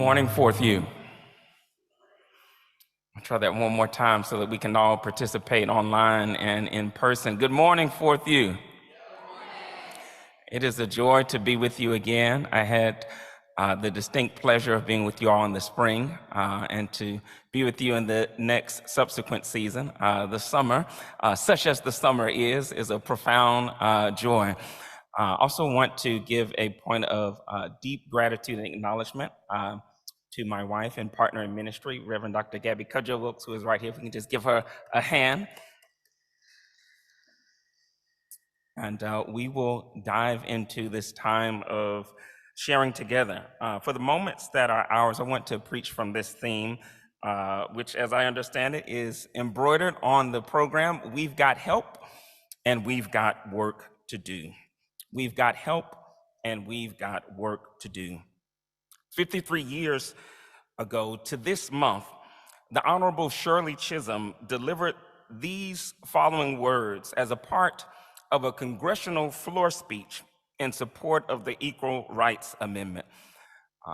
morning, Fourth U. I'll try that one more time so that we can all participate online and in person. Good morning, Fourth U. It is a joy to be with you again. I had the distinct pleasure of being with you all in the spring and to be with you in the next subsequent season. The summer, such as the summer is a profound joy. Also want to give a point of deep gratitude and acknowledgement to my wife and partner in ministry, Reverend Dr. Gabby Wilkes, who is right here. If we can just give her a hand. And we will dive into this time of sharing together. For the moments that are ours, I want to preach from this theme, which, as I understand it, is embroidered on the program. We've got help and we've got work to do. We've got help and we've got work to do. 53 years ago to this month, the Honorable Shirley Chisholm delivered these following words as a part of a congressional floor speech in support of the Equal Rights Amendment.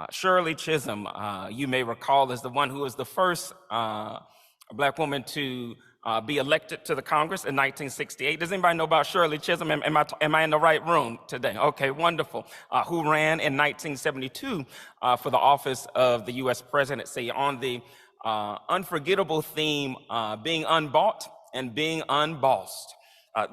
Shirley Chisholm, you may recall, is the one who was the first Black woman to be elected to the Congress in 1968. Does anybody know about Shirley Chisholm? Am I in the right room today? Okay, wonderful. Who ran in 1972 for the office of the U.S. presidency on the unforgettable theme, being unbought and being unbossed.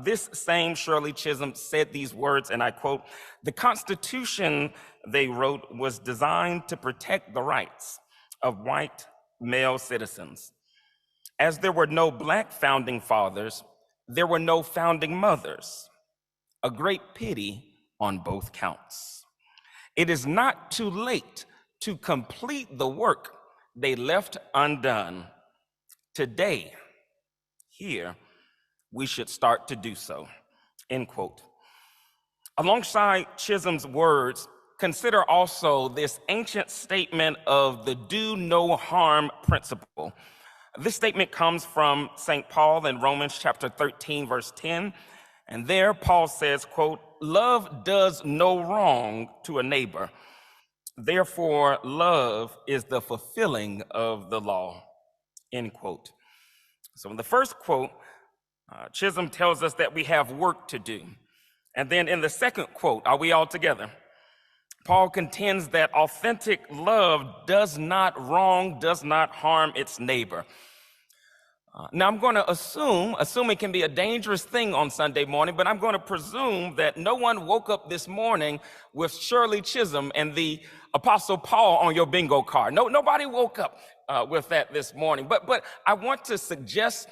This same Shirley Chisholm said these words, and I quote, "The Constitution," they wrote, "was designed to protect the rights of white male citizens. As there were no Black founding fathers, there were no founding mothers. A great pity on both counts. It is not too late to complete the work they left undone. Today, here, we should start to do so," end quote. Alongside Chisholm's words, consider also this ancient statement of the do no harm principle. This statement comes from St. Paul in Romans chapter 13, verse 10. And there Paul says, quote, "Love does no wrong to a neighbor. Therefore, love is the fulfilling of the law," end quote. So in the first quote, Chisholm tells us that we have work to do. And then in the second quote, are we all together? Paul contends that authentic love does not wrong, does not harm its neighbor. Now I'm going to assume it can be a dangerous thing on Sunday morning, but I'm going to presume that no one woke up this morning with Shirley Chisholm and the Apostle Paul on your bingo card. Nobody woke up with that this morning, but I want to suggest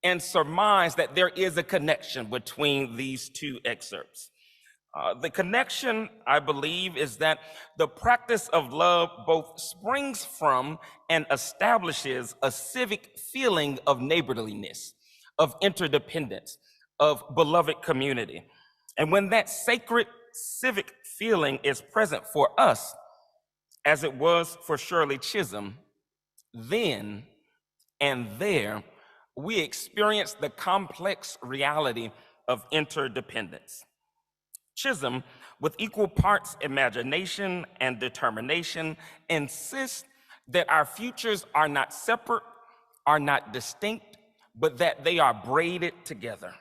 and surmise that there is a connection between these two excerpts. The connection, I believe, is that the practice of love both springs from and establishes a civic feeling of neighborliness, of interdependence, of beloved community. And when that sacred civic feeling is present for us, as it was for Shirley Chisholm, then and there, we experience the complex reality of interdependence. Chisholm, with equal parts imagination and determination, insists that our futures are not separate, are not distinct, but that they are braided together.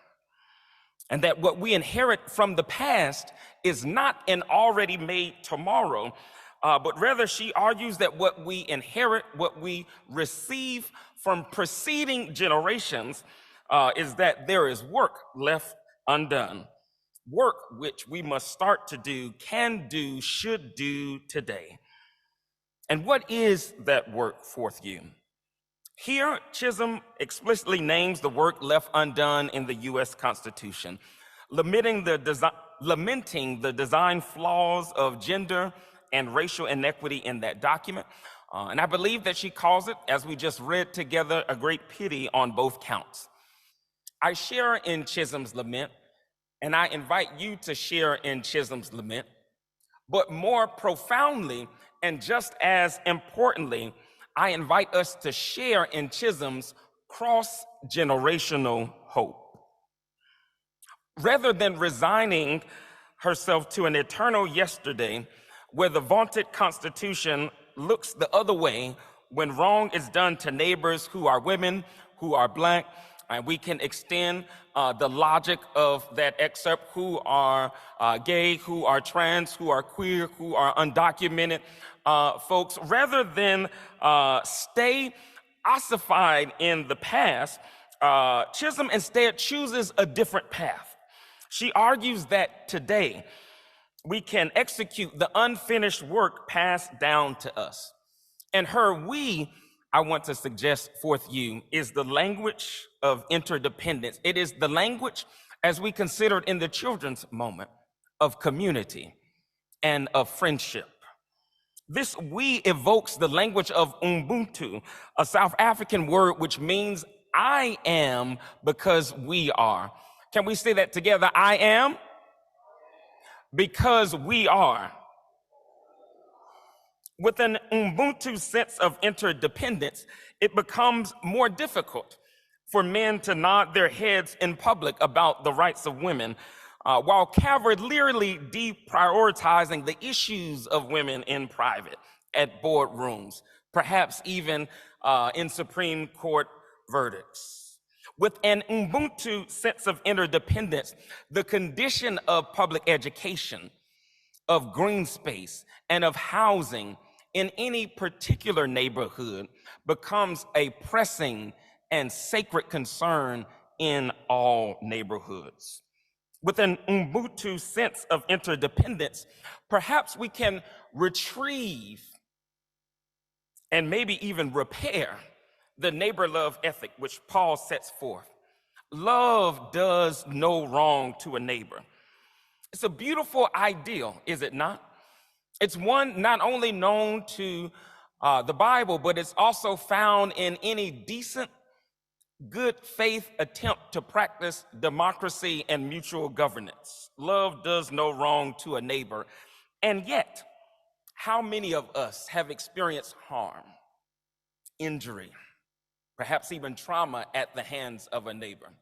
And that what we inherit from the past is not an already made tomorrow, but rather she argues that what we inherit, what we receive from preceding generations, is that there is work left undone. Work which we must start to do, can do, should do today. And what is that work, Fourth U? Here, Chisholm explicitly names the work left undone in the U.S. Constitution, lamenting the design flaws of gender and racial inequity in that document. And I believe that she calls it, as we just read together, a great pity on both counts. I share in Chisholm's lament, and I invite you to share in Chisholm's lament, but more profoundly and just as importantly, I invite us to share in Chisholm's cross-generational hope. Rather than resigning herself to an eternal yesterday where the vaunted Constitution looks the other way when wrong is done to neighbors who are women, who are Black, and we can extend the logic of that excerpt, who are gay, who are trans, who are queer, who are undocumented folks, rather than stay ossified in the past. Chisholm instead chooses a different path. She argues that today we can execute the unfinished work passed down to us. And her "we," I want to suggest, Fourth U, is the language of interdependence. It is the language, as we considered in the children's moment, of community and of friendship. This "we" evokes the language of Ubuntu, a South African word which means I am because we are. Can we say that together? I am because we are. With an Ubuntu sense of interdependence, it becomes more difficult for men to nod their heads in public about the rights of women, while cavalierly deprioritizing the issues of women in private, at boardrooms, perhaps even in Supreme Court verdicts. With an Ubuntu sense of interdependence, the condition of public education, of green space, and of housing in any particular neighborhood becomes a pressing and sacred concern in all neighborhoods. With an Ubuntu sense of interdependence, perhaps we can retrieve and maybe even repair the neighbor love ethic which Paul sets forth. Love does no wrong to a neighbor. It's a beautiful ideal, is it not? It's one not only known to the Bible, but it's also found in any decent, good faith attempt to practice democracy and mutual governance. Love does no wrong to a neighbor. And yet, how many of us have experienced harm, injury, perhaps even trauma at the hands of a neighbor?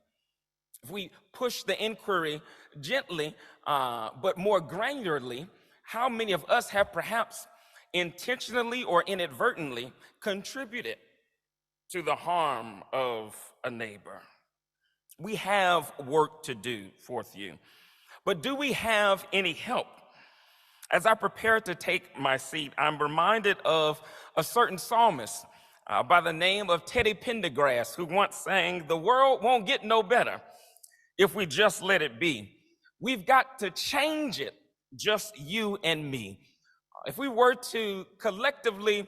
If we push the inquiry gently, but more granularly, how many of us have perhaps intentionally or inadvertently contributed to the harm of a neighbor? We have work to do, Fourth U. But do we have any help? As I prepare to take my seat, I'm reminded of a certain psalmist by the name of Teddy Pendergrass, who once sang, "The world won't get no better if we just let it be. We've got to change it, just you and me." If we were to collectively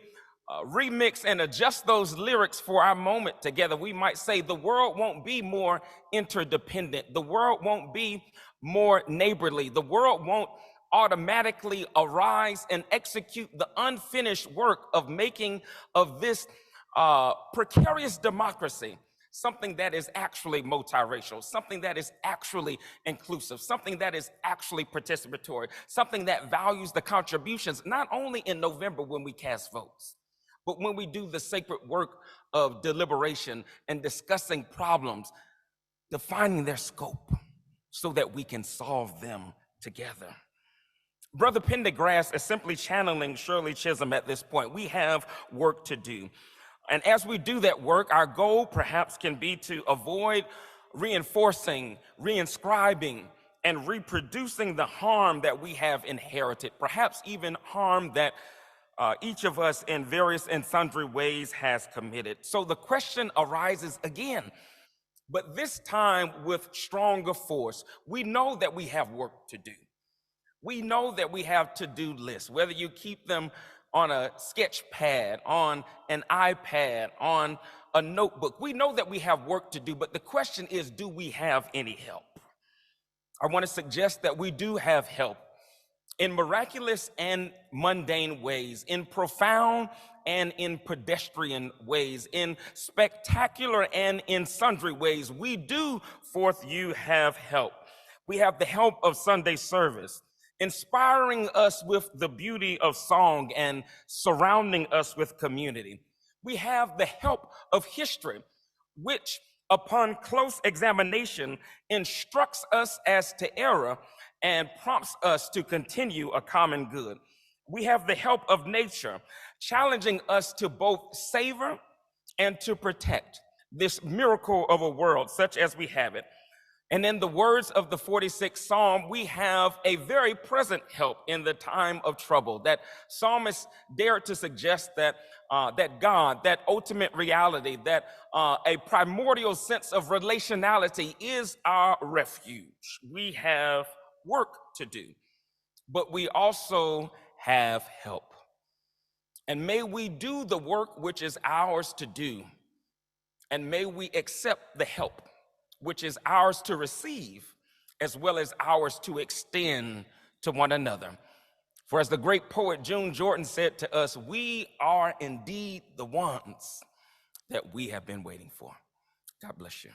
remix and adjust those lyrics for our moment together, we might say the world won't be more interdependent. The world won't be more neighborly. The world won't automatically arise and execute the unfinished work of making of this precarious democracy something that is actually multiracial, something that is actually inclusive, something that is actually participatory, something that values the contributions, not only in November when we cast votes, but when we do the sacred work of deliberation and discussing problems, defining their scope so that we can solve them together. Brother Pendergrass is simply channeling Shirley Chisholm at this point. We have work to do. And as we do that work, our goal perhaps can be to avoid reinforcing, reinscribing, and reproducing the harm that we have inherited, perhaps even harm that each of us in various and sundry ways has committed. So the question arises again, but this time with stronger force. We know that we have work to do. We know that we have to-do lists, whether you keep them on a sketch pad, on an iPad, on a notebook. We know that we have work to do, but the question is, do we have any help? I want to suggest that we do have help in miraculous and mundane ways, in profound and in pedestrian ways, in spectacular and in sundry ways. We do, Fourth U, have help. We have the help of Sunday service, inspiring us with the beauty of song and surrounding us with community. We have the help of history, which upon close examination instructs us as to error and prompts us to continue a common good. We have the help of nature, challenging us to both savor and to protect this miracle of a world such as we have it. And in the words of the 46th Psalm, we have a very present help in the time of trouble. That psalmist dared to suggest that that God, that ultimate reality, that a primordial sense of relationality is our refuge. We have work to do, but we also have help. And may we do the work which is ours to do, and may we accept the help which is ours to receive, as well as ours to extend to one another. For as the great poet June Jordan said to us, we are indeed the ones that we have been waiting for. God bless you.